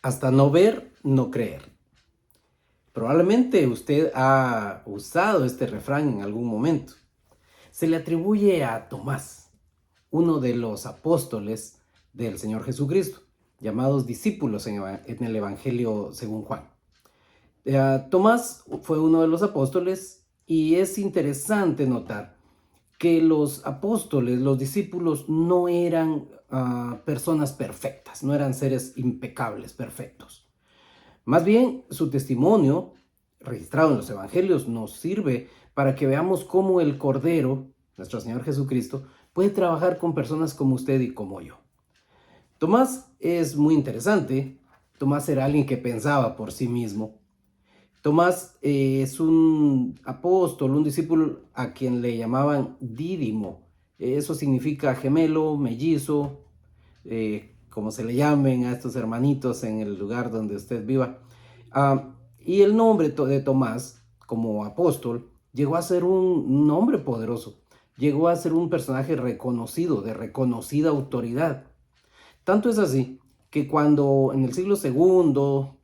Hasta no ver, no creer. Probablemente usted ha usado este refrán en algún momento. Se le atribuye a Tomás, uno de los apóstoles del Señor Jesucristo, llamados discípulos en el Evangelio según Juan. Tomás fue uno de los apóstoles y es interesante notar que los apóstoles, los discípulos, no eran personas perfectas, no eran seres impecables, perfectos. Más bien, su testimonio, registrado en los evangelios, nos sirve para que veamos cómo el Cordero, nuestro Señor Jesucristo, puede trabajar con personas como usted y como yo. Tomás es muy interesante. Tomás era alguien que pensaba por sí mismo. Tomás es un apóstol, un discípulo a quien le llamaban Dídimo. Eso significa gemelo, mellizo, como se le llamen a estos hermanitos en el lugar donde usted viva. Y el nombre de Tomás como apóstol llegó a ser un nombre poderoso, llegó a ser un personaje reconocido, de reconocida autoridad. Tanto es así que cuando en el siglo segundo,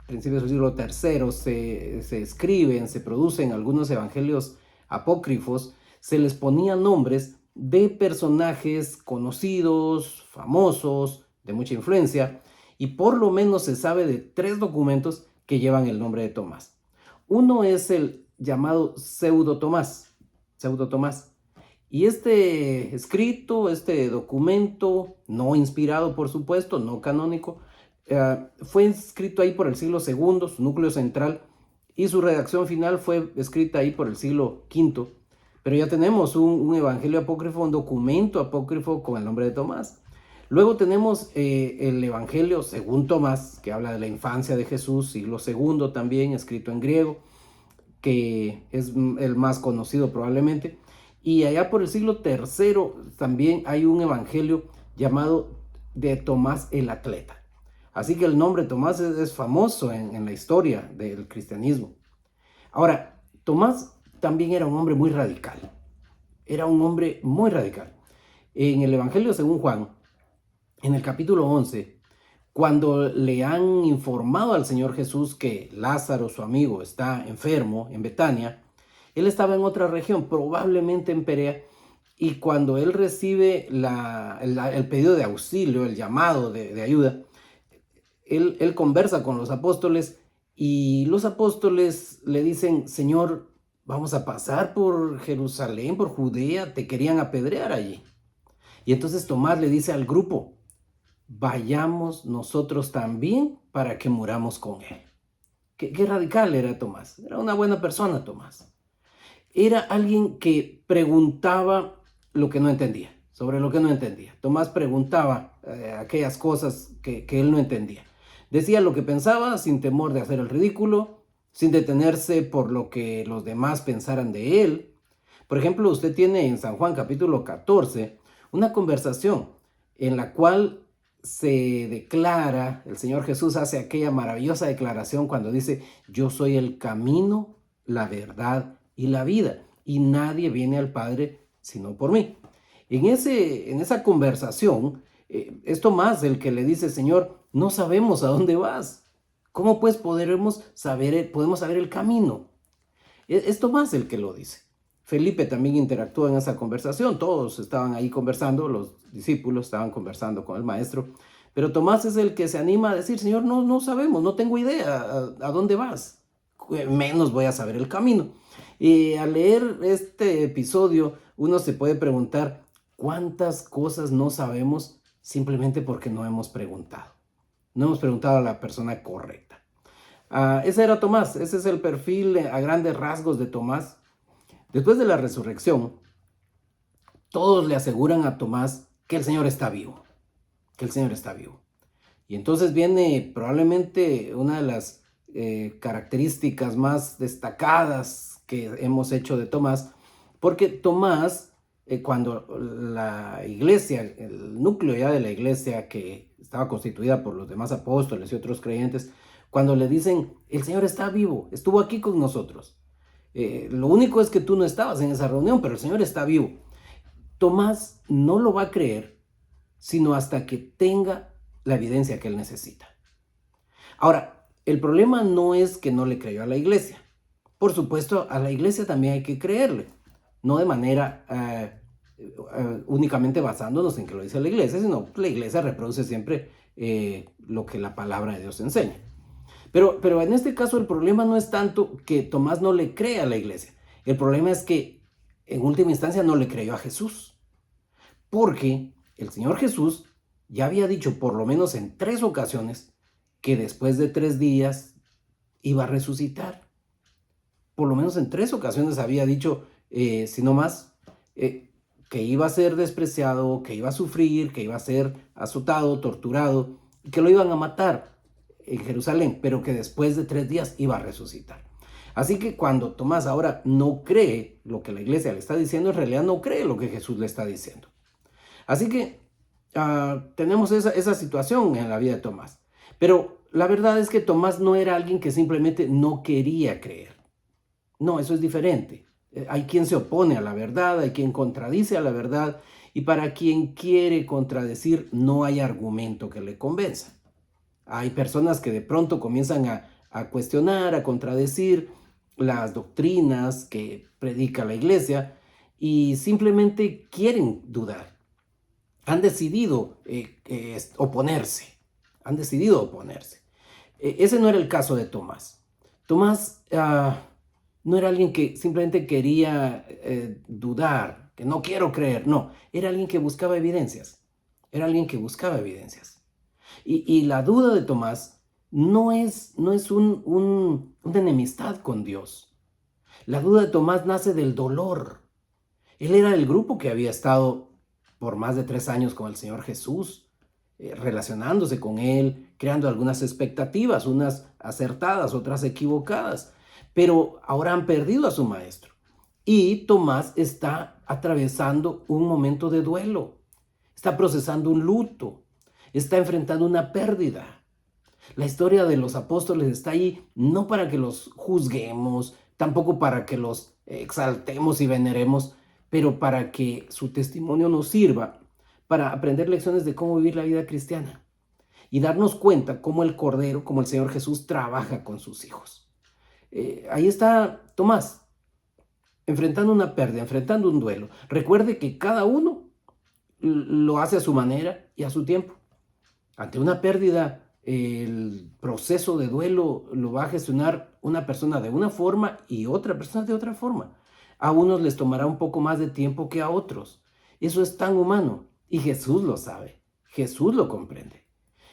principios del siglo tercero, se escriben, se producen algunos evangelios apócrifos, se les ponía nombres de personajes conocidos, famosos, de mucha influencia, y por lo menos se sabe de 3 documentos que llevan el nombre de Tomás. Uno es el llamado Pseudo Tomás, y este escrito, este documento, no inspirado por supuesto, no canónico, fue escrito ahí por el siglo II, su núcleo central, y su redacción final fue escrita ahí por el siglo V. Pero ya tenemos un evangelio apócrifo, un documento apócrifo con el nombre de Tomás. Luego tenemos el evangelio según Tomás, que habla de la infancia de Jesús, siglo II también, escrito en griego, que es el más conocido probablemente. Y allá por el siglo III también hay un evangelio llamado de Tomás el Atleta. Así que el nombre Tomás es famoso en la historia del cristianismo. Ahora, Tomás también era un hombre muy radical. Era un hombre muy radical. En el Evangelio según Juan, en el capítulo 11, cuando le han informado al Señor Jesús que Lázaro, su amigo, está enfermo en Betania, él estaba en otra región, probablemente en Perea, y cuando él recibe el pedido de auxilio, el llamado de ayuda, él conversa con los apóstoles y los apóstoles le dicen: Señor, vamos a pasar por Jerusalén, por Judea, te querían apedrear allí. Y entonces Tomás le dice al grupo: vayamos nosotros también para que muramos con él. Qué radical era Tomás. Era una buena persona Tomás. Era alguien que preguntaba lo que no entendía, sobre lo que no entendía. Tomás preguntaba aquellas cosas que él no entendía. Decía lo que pensaba sin temor de hacer el ridículo, sin detenerse por lo que los demás pensaran de él. Por ejemplo, usted tiene en San Juan capítulo 14 una conversación en la cual se declara, el Señor Jesús hace aquella maravillosa declaración cuando dice: yo soy el camino, la verdad y la vida, y nadie viene al Padre sino por mí. En esa conversación, es Tomás el que le dice: Señor, no sabemos a dónde vas. ¿Cómo pues podemos saber el camino? Es Tomás el que lo dice. Felipe también interactúa en esa conversación. Todos estaban ahí conversando, los discípulos estaban conversando con el maestro. Pero Tomás es el que se anima a decir: Señor, no sabemos, no tengo idea a dónde vas. Menos voy a saber el camino. Y al leer este episodio, uno se puede preguntar cuántas cosas no sabemos simplemente porque no hemos preguntado. No hemos preguntado a la persona correcta. Ese era Tomás, ese es el perfil a grandes rasgos de Tomás. Después de la resurrección, todos le aseguran a Tomás que el Señor está vivo, que el Señor está vivo. Y entonces viene probablemente una de las características más destacadas que hemos hecho de Tomás, porque Tomás, cuando la iglesia, el núcleo ya de la iglesia que estaba constituida por los demás apóstoles y otros creyentes, cuando le dicen: el Señor está vivo, estuvo aquí con nosotros. Lo único es que tú no estabas en esa reunión, pero el Señor está vivo. Tomás no lo va a creer sino hasta que tenga la evidencia que él necesita. Ahora, el problema no es que no le creyó a la iglesia. Por supuesto, a la iglesia también hay que creerle, no de manera únicamente basándonos en que lo dice la iglesia, sino que la iglesia reproduce siempre lo que la palabra de Dios enseña. Pero en este caso el problema no es tanto que Tomás no le cree a la iglesia. El problema es que en última instancia no le creyó a Jesús. Porque el Señor Jesús ya había dicho por lo menos en 3 ocasiones que después de 3 días iba a resucitar. Por lo menos en 3 ocasiones había dicho, si no más, que iba a ser despreciado, que iba a sufrir, que iba a ser azotado, torturado, que lo iban a matar en Jerusalén, pero que después de 3 días iba a resucitar. Así que cuando Tomás ahora no cree lo que la iglesia le está diciendo, en realidad no cree lo que Jesús le está diciendo. Así que tenemos esa situación en la vida de Tomás. Pero la verdad es que Tomás no era alguien que simplemente no quería creer. No, eso es diferente. Hay quien se opone a la verdad, hay quien contradice a la verdad, y para quien quiere contradecir no hay argumento que le convenza. Hay personas que de pronto comienzan a cuestionar, a contradecir las doctrinas que predica la iglesia y simplemente quieren dudar. Han decidido oponerse. Han decidido oponerse. Ese no era el caso de Tomás. Tomás no era alguien que simplemente quería dudar, que no quiero creer. No, era alguien que buscaba evidencias. Era alguien que buscaba evidencias. Y la duda de Tomás no es una enemistad con Dios. La duda de Tomás nace del dolor. Él era del grupo que había estado por más de 3 años con el Señor Jesús, relacionándose con Él, creando algunas expectativas, unas acertadas, otras equivocadas. Pero ahora han perdido a su maestro. Y Tomás está atravesando un momento de duelo. Está procesando un luto. Está enfrentando una pérdida. La historia de los apóstoles está ahí no para que los juzguemos, tampoco para que los exaltemos y veneremos, pero para que su testimonio nos sirva para aprender lecciones de cómo vivir la vida cristiana y darnos cuenta cómo el Cordero, como el Señor Jesús, trabaja con sus hijos. Ahí está Tomás, enfrentando una pérdida, enfrentando un duelo. Recuerde que cada uno lo hace a su manera y a su tiempo. Ante una pérdida, el proceso de duelo lo va a gestionar una persona de una forma y otra persona de otra forma. A unos les tomará un poco más de tiempo que a otros. Eso es tan humano y Jesús lo sabe. Jesús lo comprende.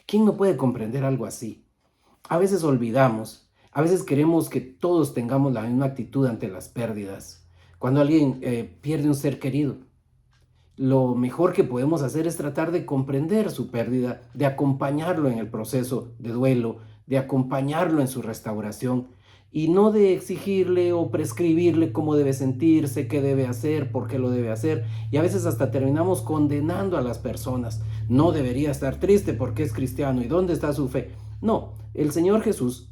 ¿Quién no puede comprender algo así? A veces olvidamos, a veces queremos que todos tengamos la misma actitud ante las pérdidas. Cuando alguien pierde un ser querido, lo mejor que podemos hacer es tratar de comprender su pérdida, de acompañarlo en el proceso de duelo, de acompañarlo en su restauración y no de exigirle o prescribirle cómo debe sentirse, qué debe hacer, por qué lo debe hacer. Y a veces hasta terminamos condenando a las personas. No debería estar triste porque es cristiano. ¿Y dónde está su fe? No, el Señor Jesús,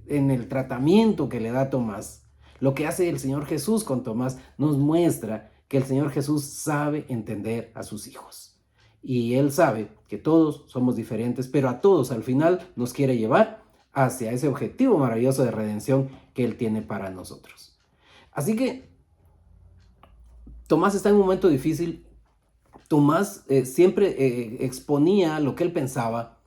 en el tratamiento que le da a Tomás, lo que hace el Señor Jesús con Tomás, nos muestra que el Señor Jesús sabe entender a sus hijos. Y Él sabe que todos somos diferentes, pero a todos al final nos quiere llevar hacia ese objetivo maravilloso de redención que Él tiene para nosotros. Así que Tomás está en un momento difícil. Tomás siempre exponía lo que él pensaba.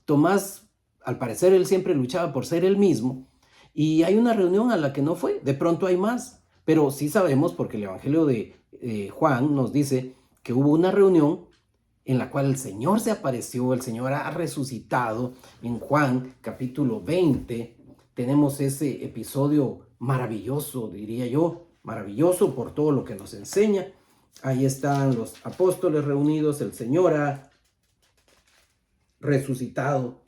Tomás, al parecer, él siempre luchaba por ser él mismo. Y hay una reunión a la que no fue. De pronto hay más. Pero sí sabemos, porque el Evangelio de Juan nos dice que hubo una reunión en la cual el Señor se apareció, el Señor ha resucitado. En Juan capítulo 20 tenemos ese episodio maravilloso, diría yo, maravilloso por todo lo que nos enseña. Ahí están los apóstoles reunidos, el Señor ha resucitado.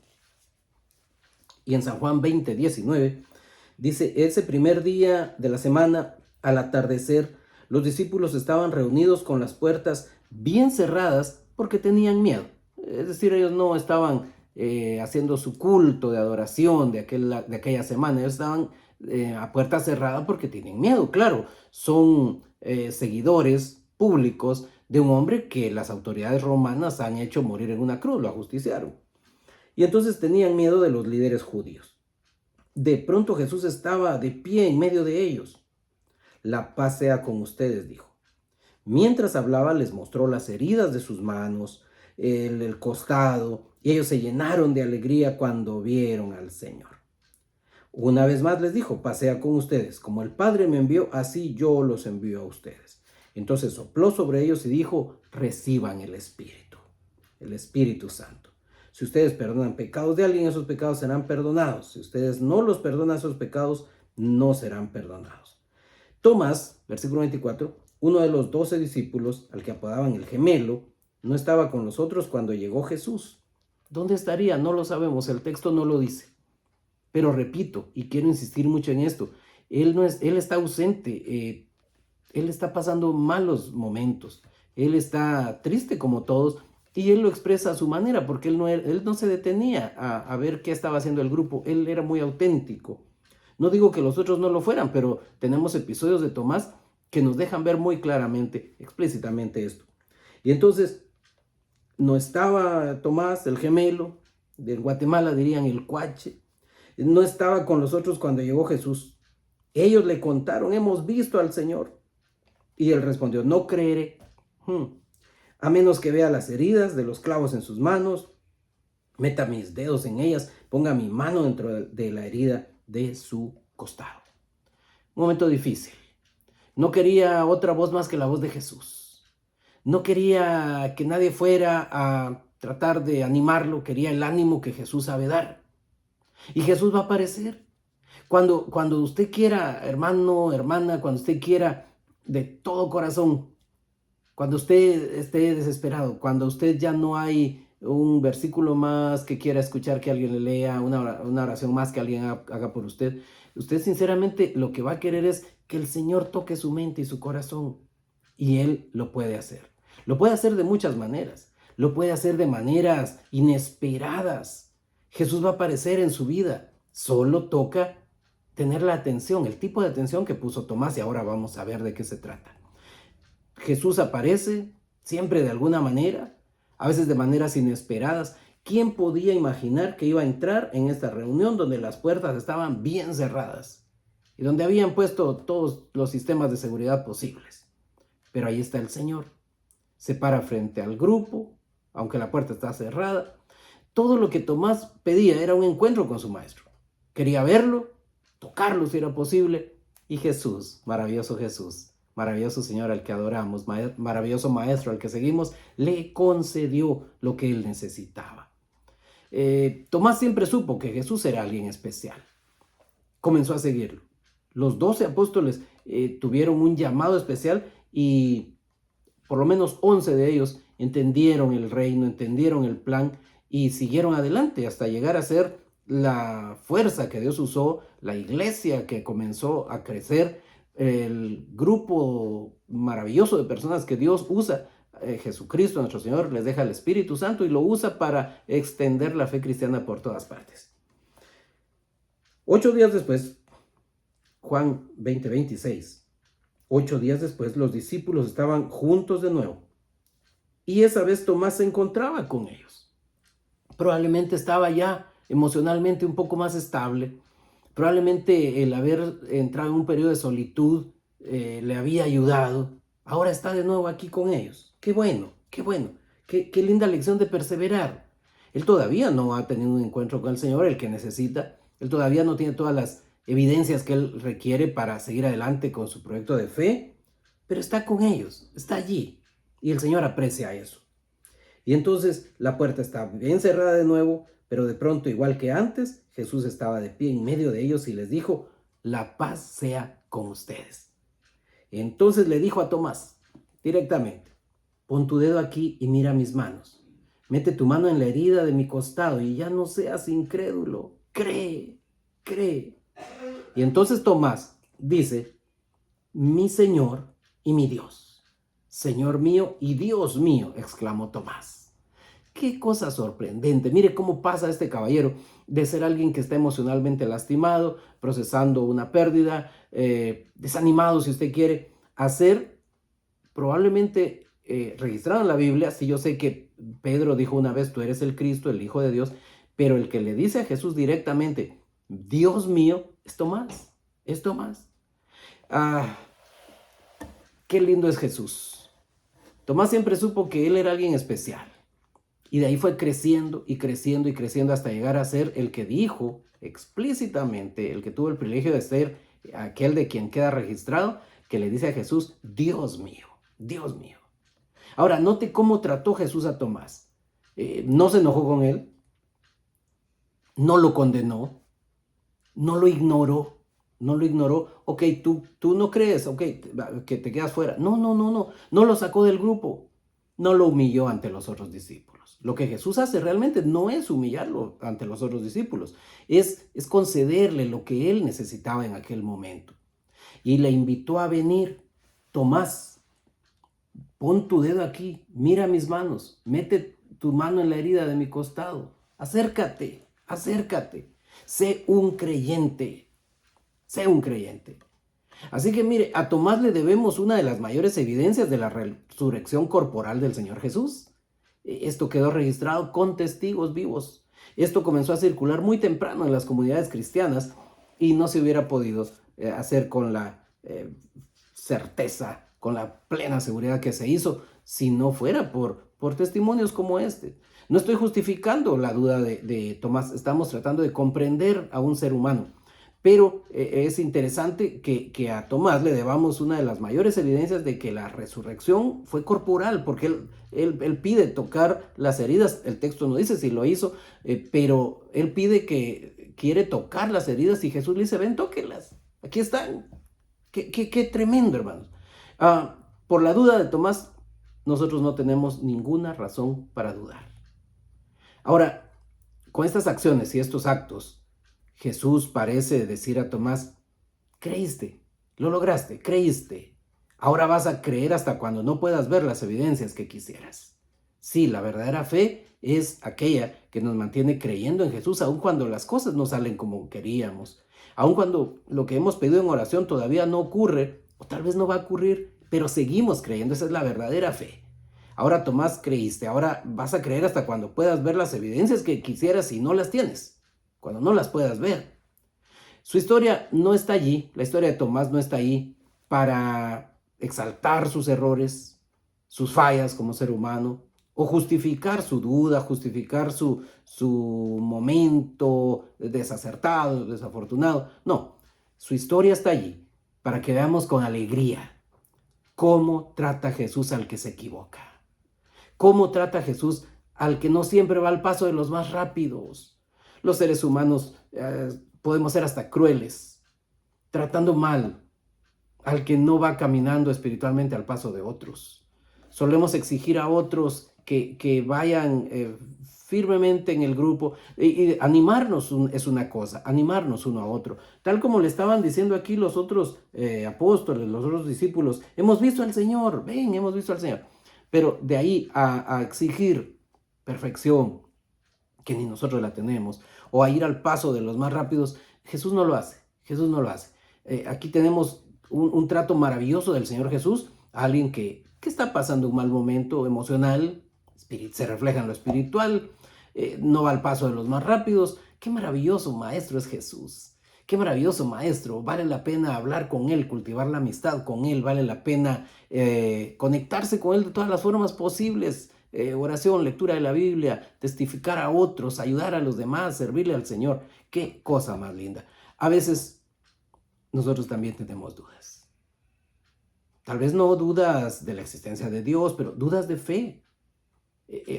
Y en San Juan 20, 19, dice, ese primer día de la semana, al atardecer, los discípulos estaban reunidos con las puertas bien cerradas porque tenían miedo. Es decir, ellos no estaban haciendo su culto de adoración de aquella semana. Ellos estaban a puerta cerrada porque tienen miedo. Claro, son seguidores públicos de un hombre que las autoridades romanas han hecho morir en una cruz, lo ajusticiaron. Y entonces tenían miedo de los líderes judíos. De pronto Jesús estaba de pie en medio de ellos. La paz sea con ustedes, dijo. Mientras hablaba, les mostró las heridas de sus manos, el costado, y ellos se llenaron de alegría cuando vieron al Señor. Una vez más les dijo, paz sea con ustedes. Como el Padre me envió, así yo los envío a ustedes. Entonces sopló sobre ellos y dijo, reciban el Espíritu Santo. Si ustedes perdonan pecados de alguien, esos pecados serán perdonados. Si ustedes no los perdonan, esos pecados no serán perdonados. Tomás, versículo 24, uno de los 12 discípulos, al que apodaban el gemelo, no estaba con nosotros cuando llegó Jesús. ¿Dónde estaría? No lo sabemos, el texto no lo dice. Pero repito, y quiero insistir mucho en esto, él está ausente, él está pasando malos momentos, él está triste como todos, y él lo expresa a su manera, porque él no se detenía a ver qué estaba haciendo el grupo, él era muy auténtico. No digo que los otros no lo fueran, pero tenemos episodios de Tomás que nos dejan ver muy claramente, explícitamente esto. Y entonces, no estaba Tomás, el gemelo, de Guatemala dirían el cuache, no estaba con los otros cuando llegó Jesús. Ellos le contaron, hemos visto al Señor. Y él respondió, no creeré, a menos que vea las heridas de los clavos en sus manos, meta mis dedos en ellas, ponga mi mano dentro de la herida de su costado. Un momento difícil. No quería otra voz más que la voz de Jesús. No quería que nadie fuera a tratar de animarlo, quería el ánimo que Jesús sabe dar. Y Jesús va a aparecer. Cuando usted quiera, hermano, hermana, cuando usted quiera de todo corazón, cuando usted esté desesperado, cuando usted ya no hay un versículo más que quiera escuchar que alguien le lea, una oración más que alguien haga por usted, usted sinceramente lo que va a querer es que el Señor toque su mente y su corazón. Y Él lo puede hacer. Lo puede hacer de muchas maneras. Lo puede hacer de maneras inesperadas. Jesús va a aparecer en su vida. Solo toca tener la atención, el tipo de atención que puso Tomás, y ahora vamos a ver de qué se trata. Jesús aparece siempre de alguna manera, a veces de maneras inesperadas. ¿Quién podía imaginar que iba a entrar en esta reunión donde las puertas estaban bien cerradas y donde habían puesto todos los sistemas de seguridad posibles? Pero ahí está el Señor. Se para frente al grupo, aunque la puerta está cerrada. Todo lo que Tomás pedía era un encuentro con su maestro. Quería verlo, tocarlo si era posible. Y Jesús, maravilloso Señor al que adoramos, maravilloso Maestro al que seguimos, le concedió lo que él necesitaba. Tomás siempre supo que Jesús era alguien especial. Comenzó a seguirlo. Los 12 apóstoles tuvieron un llamado especial y por lo menos 11 de ellos entendieron el reino, entendieron el plan y siguieron adelante hasta llegar a ser la fuerza que Dios usó, la iglesia que comenzó a crecer, el grupo maravilloso de personas que Dios usa. Jesucristo, nuestro Señor, les deja el Espíritu Santo y lo usa para extender la fe cristiana por todas partes. 8 días después, Juan 20:26, 8 días después los discípulos estaban juntos de nuevo y esa vez Tomás se encontraba con ellos. Probablemente estaba ya emocionalmente un poco más estable. Probablemente el haber entrado en un periodo de solitud le había ayudado. Ahora está de nuevo aquí con ellos. Qué bueno, qué linda lección de perseverar. Él todavía no ha tenido un encuentro con el Señor, el que necesita. Él todavía no tiene todas las evidencias que él requiere para seguir adelante con su proyecto de fe, pero está con ellos, está allí. Y el Señor aprecia eso. Y entonces la puerta está bien cerrada de nuevo, pero de pronto, igual que antes, Jesús estaba de pie en medio de ellos y les dijo, la paz sea con ustedes. Entonces le dijo a Tomás directamente, pon tu dedo aquí y mira mis manos. Mete tu mano en la herida de mi costado y ya no seas incrédulo. Cree. Y entonces Tomás dice, mi Señor y mi Dios. Señor mío y Dios mío, exclamó Tomás. Qué cosa sorprendente. Mire cómo pasa este caballero de ser alguien que está emocionalmente lastimado, procesando una pérdida, desanimado si usted quiere, a ser probablemente registrado en la Biblia. Sí, yo sé que Pedro dijo una vez, tú eres el Cristo, el Hijo de Dios, Pero el que le dice a Jesús directamente, Dios mío, es Tomás, es Tomás. Ah, qué lindo es Jesús. Tomás siempre supo que él era alguien especial. Y de ahí fue creciendo y creciendo y creciendo hasta llegar a ser el que dijo explícitamente, el que tuvo el privilegio de ser aquel de quien queda registrado, que le dice a Jesús, Dios mío, Dios mío. Ahora, note cómo trató Jesús a Tomás. No se enojó con él, no lo condenó, no lo ignoró, no lo ignoró. Ok, tú no crees, ok, que te quedas fuera. No lo sacó del grupo, no lo humilló ante los otros discípulos. Lo que Jesús hace realmente no es humillarlo ante los otros discípulos, es concederle lo que él necesitaba en aquel momento. Y le invitó a venir. Tomás, pon tu dedo aquí, mira mis manos, mete tu mano en la herida de mi costado, acércate, acércate, sé un creyente, sé un creyente. Así que mire, a Tomás le debemos una de las mayores evidencias de la resurrección corporal del Señor Jesús. Esto quedó registrado con testigos vivos. Esto comenzó a circular muy temprano en las comunidades cristianas y no se hubiera podido hacer con la certeza, con la plena seguridad que se hizo, si no fuera por testimonios como este. No estoy justificando la duda de Tomás, estamos tratando de comprender a un ser humano. Pero es interesante que a Tomás le debamos una de las mayores evidencias de que la resurrección fue corporal, porque él pide tocar las heridas. El texto no dice si lo hizo, pero él pide que quiere tocar las heridas y Jesús le dice, ven, tóquelas, aquí están. Qué tremendo, hermanos. Por la duda de Tomás, nosotros no tenemos ninguna razón para dudar. Ahora, con estas acciones y estos actos, Jesús parece decir a Tomás, creíste, lo lograste, creíste. Ahora vas a creer hasta cuando no puedas ver las evidencias que quisieras. Sí, la verdadera fe es aquella que nos mantiene creyendo en Jesús, aun cuando las cosas no salen como queríamos, aun cuando lo que hemos pedido en oración todavía no ocurre, o tal vez no va a ocurrir, pero seguimos creyendo. Esa es la verdadera fe. Ahora, Tomás, creíste, ahora vas a creer hasta cuando puedas ver las evidencias que quisieras y no las tienes, cuando no las puedas ver. Su historia no está allí, la historia de Tomás no está ahí para exaltar sus errores, sus fallas como ser humano, o justificar su duda, justificar su momento desacertado, desafortunado. No, su historia está allí para que veamos con alegría cómo trata Jesús al que se equivoca. Cómo trata Jesús al que no siempre va al paso de los más rápidos. Los seres humanos podemos ser hasta crueles, tratando mal al que no va caminando espiritualmente al paso de otros. Solemos exigir a otros que vayan firmemente en el grupo y animarnos es una cosa, animarnos uno a otro. Tal como le estaban diciendo aquí los otros apóstoles, los otros discípulos, hemos visto al Señor, ven, hemos visto al Señor. Pero de ahí a exigir perfección, que ni nosotros la tenemos, o a ir al paso de los más rápidos, Jesús no lo hace, Jesús no lo hace. Aquí tenemos un trato maravilloso del Señor Jesús, a alguien que está pasando un mal momento emocional, se refleja en lo espiritual, no va al paso de los más rápidos. Qué maravilloso maestro es Jesús. Qué maravilloso maestro, vale la pena hablar con él, cultivar la amistad con él, vale la pena conectarse con él de todas las formas posibles, oración, lectura de la Biblia, testificar a otros, ayudar a los demás, servirle al Señor. Qué cosa más linda. A veces nosotros también tenemos dudas. Tal vez no dudas de la existencia de Dios, pero dudas de fe.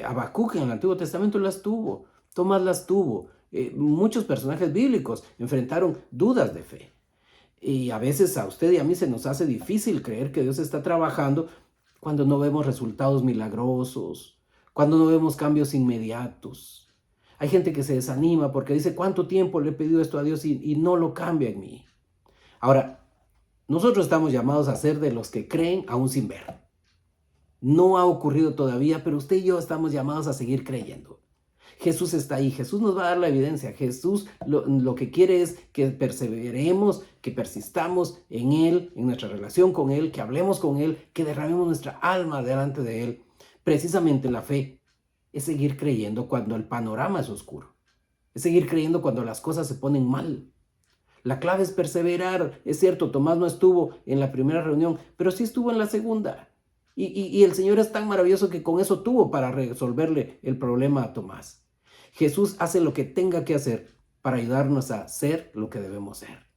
Habacuc en el Antiguo Testamento las tuvo, Tomás las tuvo. Muchos personajes bíblicos enfrentaron dudas de fe. Y a veces a usted y a mí se nos hace difícil creer que Dios está trabajando cuando no vemos resultados milagrosos, cuando no vemos cambios inmediatos. Hay gente que se desanima porque dice, ¿cuánto tiempo le he pedido esto a Dios y no lo cambia en mí? Ahora, nosotros estamos llamados a ser de los que creen aún sin ver. No ha ocurrido todavía, pero usted y yo estamos llamados a seguir creyendo. Jesús está ahí, Jesús nos va a dar la evidencia. Jesús lo que quiere es que perseveremos, que persistamos en Él, en nuestra relación con Él, que hablemos con Él, que derramemos nuestra alma delante de Él. Precisamente la fe es seguir creyendo cuando el panorama es oscuro. es seguir creyendo cuando las cosas se ponen mal. La clave es perseverar. Es cierto, Tomás no estuvo en la primera reunión, pero sí estuvo en la segunda. Y el Señor es tan maravilloso que con eso tuvo para resolverle el problema a Tomás. Jesús hace lo que tenga que hacer para ayudarnos a ser lo que debemos ser.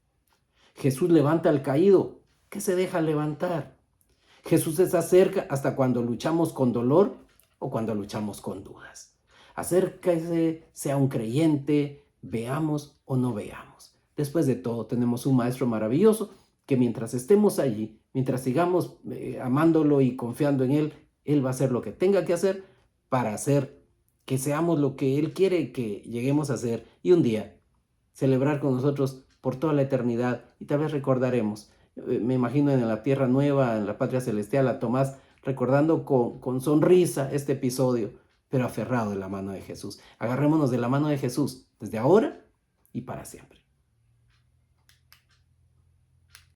Jesús levanta al caído que se deja levantar. Jesús se acerca hasta cuando luchamos con dolor o cuando luchamos con dudas. Acérquese, sea un creyente, veamos o no veamos. Después de todo, tenemos un Maestro maravilloso que mientras estemos allí, mientras sigamos amándolo y confiando en Él va a hacer lo que tenga que hacer para hacer que seamos lo que Él quiere que lleguemos a ser y un día celebrar con nosotros por toda la eternidad. Y tal vez recordaremos, me imagino en la tierra nueva, en la patria celestial, a Tomás recordando con sonrisa este episodio, pero aferrado de la mano de Jesús. Agarrémonos de la mano de Jesús desde ahora y para siempre.